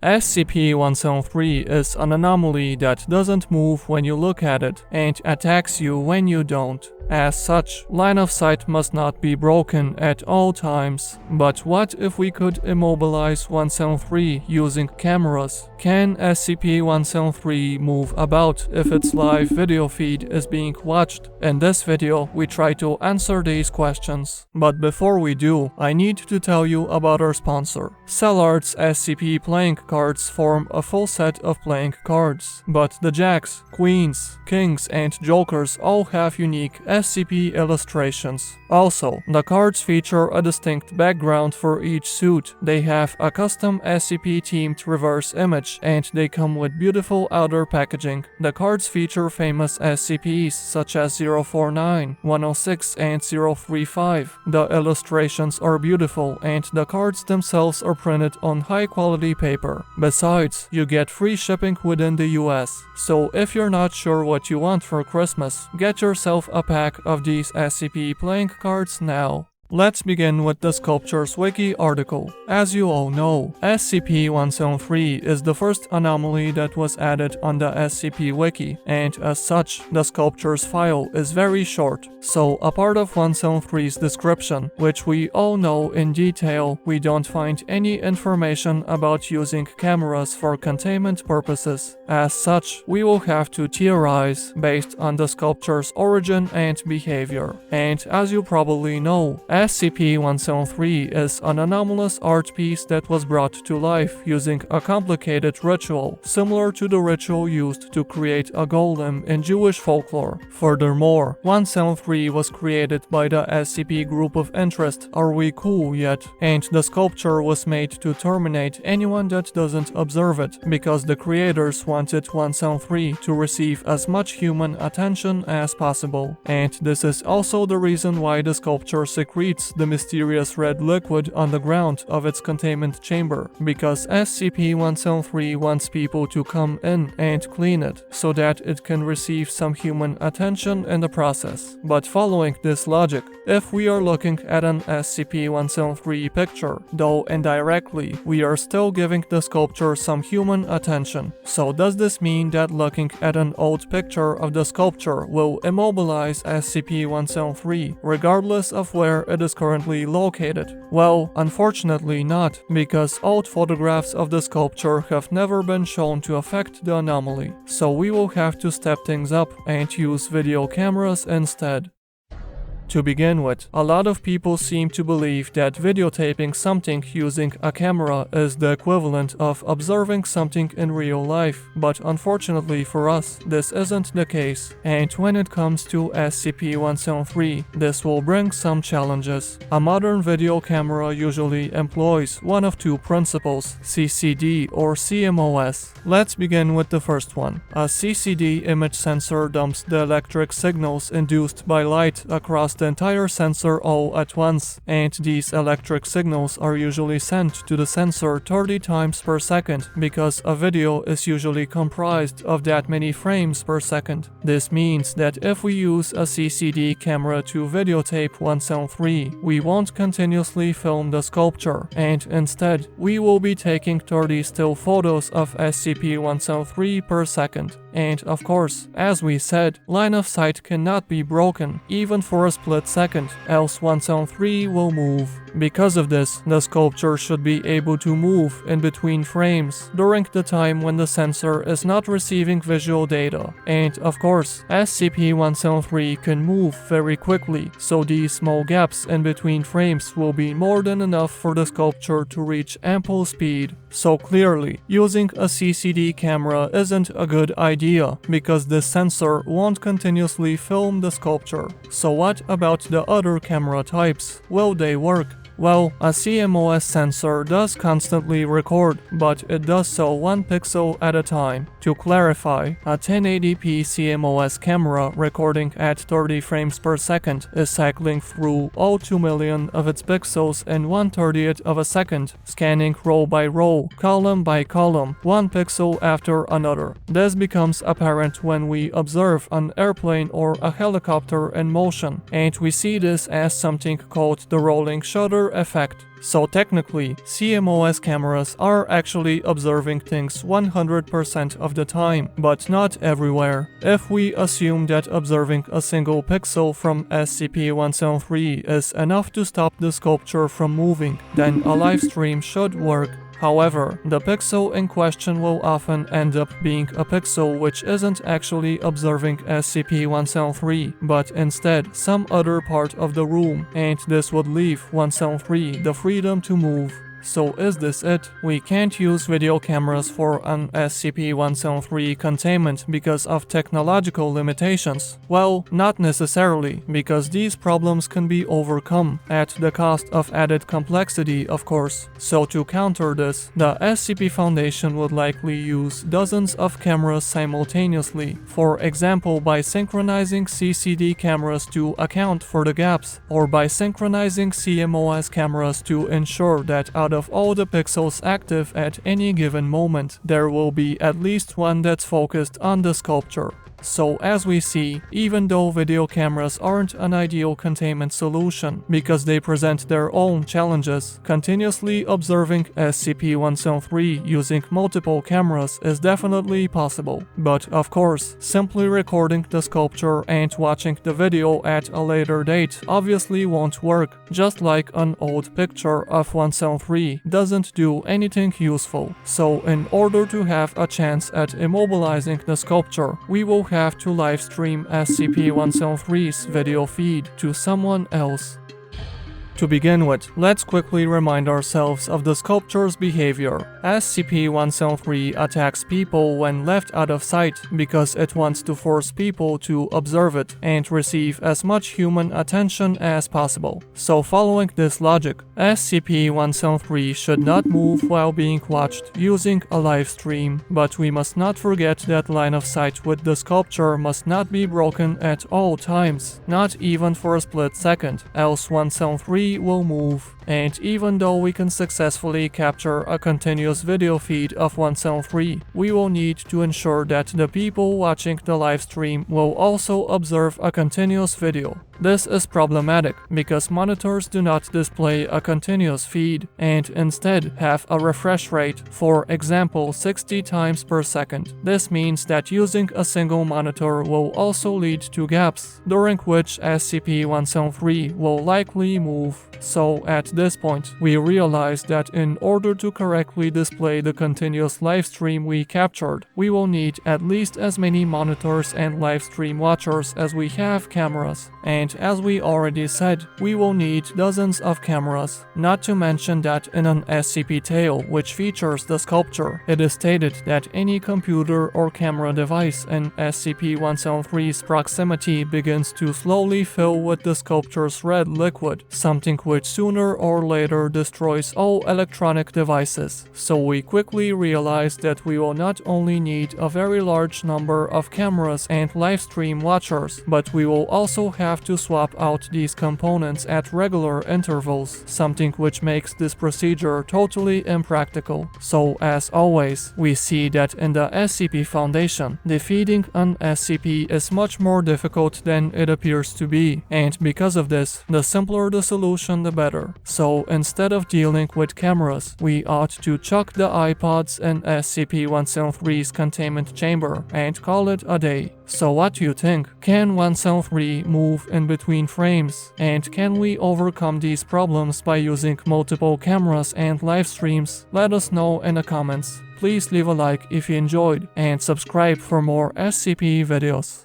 SCP-173 is an anomaly that doesn't move when you look at it and attacks you when you don't. As such, line of sight must not be broken at all times. But what if we could immobilize 173 using cameras? Can SCP-173 move about if its live video feed is being watched? In this video, we try to answer these questions. But before we do, I need to tell you about our sponsor. CellArt's SCP playing cards form a full set of playing cards. But the jacks, queens, kings, and jokers all have unique SCP illustrations. Also, the cards feature a distinct background for each suit. They have a custom SCP-themed reverse image, and they come with beautiful outer packaging. The cards feature famous SCPs such as 049, 106, and 035. The illustrations are beautiful, and the cards themselves are printed on high-quality paper. Besides, you get free shipping within the US. So if you're not sure what you want for Christmas, get yourself a pack of these SCP playing cards now. Let's begin with the Sculptures Wiki article. As you all know, SCP-173 is the first anomaly that was added on the SCP Wiki, and as such, the Sculptures file is very short. So, a part of 173's description, which we all know in detail, we don't find any information about using cameras for containment purposes. As such, we will have to theorize based on the Sculpture's origin and behavior. And as you probably know, SCP-173 is an anomalous art piece that was brought to life using a complicated ritual, similar to the ritual used to create a golem in Jewish folklore. Furthermore, 173 was created by the SCP Group of Interest Are We Cool Yet? And the sculpture was made to terminate anyone that doesn't observe it, because the creators wanted 173 to receive as much human attention as possible. And this is also the reason why the sculpture secretes the mysterious red liquid on the ground of its containment chamber, because SCP-173 wants people to come in and clean it, so that it can receive some human attention in the process. But following this logic, if we are looking at an SCP-173 picture, though indirectly, we are still giving the sculpture some human attention. So does this mean that looking at an old picture of the sculpture will immobilize SCP-173, regardless of where it is currently located? Well, unfortunately not, because old photographs of the sculpture have never been shown to affect the anomaly. So we will have to step things up and use video cameras instead. To begin with, a lot of people seem to believe that videotaping something using a camera is the equivalent of observing something in real life, but unfortunately for us, this isn't the case. And when it comes to SCP-173, this will bring some challenges. A modern video camera usually employs one of two principles, CCD or CMOS. Let's begin with the first one. A CCD image sensor dumps the electric signals induced by light across the entire sensor all at once, and these electric signals are usually sent to the sensor 30 times per second, because a video is usually comprised of that many frames per second. This means that if we use a CCD camera to videotape 173, we won't continuously film the sculpture, and instead, we will be taking 30 still photos of SCP-173 per second. And of course, as we said, line of sight cannot be broken, even for a split second, else 173 will move. Because of this, the sculpture should be able to move in between frames during the time when the sensor is not receiving visual data. And of course, SCP-173 can move very quickly, so these small gaps in between frames will be more than enough for the sculpture to reach ample speed. So clearly, using a CCD camera isn't a good idea, because this sensor won't continuously film the sculpture. So what about the other camera types? Will they work? Well, a CMOS sensor does constantly record, but it does so 1 pixel at a time. To clarify, a 1080p CMOS camera recording at 30 frames per second is cycling through all 2 million of its pixels in 1/30th of a second, scanning row by row, column by column, 1 pixel after another. This becomes apparent when we observe an airplane or a helicopter in motion, and we see this as something called the rolling shutter effect. So technically, CMOS cameras are actually observing things 100% of the time, but not everywhere. If we assume that observing a single pixel from SCP-173 is enough to stop the sculpture from moving, then a live stream should work. However, the pixel in question will often end up being a pixel which isn't actually observing SCP-173, but instead some other part of the room, and this would leave 173 the freedom to move. So is this it? We can't use video cameras for an SCP-173 containment because of technological limitations? Well, not necessarily, because these problems can be overcome, at the cost of added complexity, of course. So to counter this, the SCP Foundation would likely use dozens of cameras simultaneously, for example by synchronizing CCD cameras to account for the gaps, or by synchronizing CMOS cameras to ensure that out of all the pixels active at any given moment, there will be at least one that's focused on the sculpture. So as we see, even though video cameras aren't an ideal containment solution because they present their own challenges, continuously observing SCP-173 using multiple cameras is definitely possible. But of course, simply recording the sculpture and watching the video at a later date obviously won't work, just like an old picture of 173 doesn't do anything useful. So in order to have a chance at immobilizing the sculpture, we will have to live stream SCP-173's video feed to someone else. To begin with, let's quickly remind ourselves of the sculpture's behavior. SCP-173 attacks people when left out of sight because it wants to force people to observe it and receive as much human attention as possible. So following this logic, SCP-173 should not move while being watched using a live stream, but we must not forget that line of sight with the sculpture must not be broken at all times, not even for a split second, else 173 will move. And even though we can successfully capture a continuous video feed of 173, we will need to ensure that the people watching the live stream will also observe a continuous video. This is problematic because monitors do not display a continuous feed and instead have a refresh rate, for example 60 times per second. This means that using a single monitor will also lead to gaps, during which SCP-173 will likely move. So at this point, we realize that in order to correctly display the continuous livestream we captured, we will need at least as many monitors and livestream watchers as we have cameras. And as we already said, we will need dozens of cameras. Not to mention that in an SCP tale which features the sculpture, it is stated that any computer or camera device in SCP-173's proximity begins to slowly fill with the sculpture's red liquid, something which sooner or later destroys all electronic devices. So we quickly realize that we will not only need a very large number of cameras and livestream watchers, but we will also have to swap out these components at regular intervals, something which makes this procedure totally impractical. So as always, we see that in the SCP Foundation, defeating an SCP is much more difficult than it appears to be, and because of this, the simpler the solution the better. So instead of dealing with cameras, we ought to chuck the iPods in SCP-173's containment chamber and call it a day. So what do you think? Can 173 move in between frames? And can we overcome these problems by using multiple cameras and live streams? Let us know in the comments. Please leave a like if you enjoyed and subscribe for more SCP videos.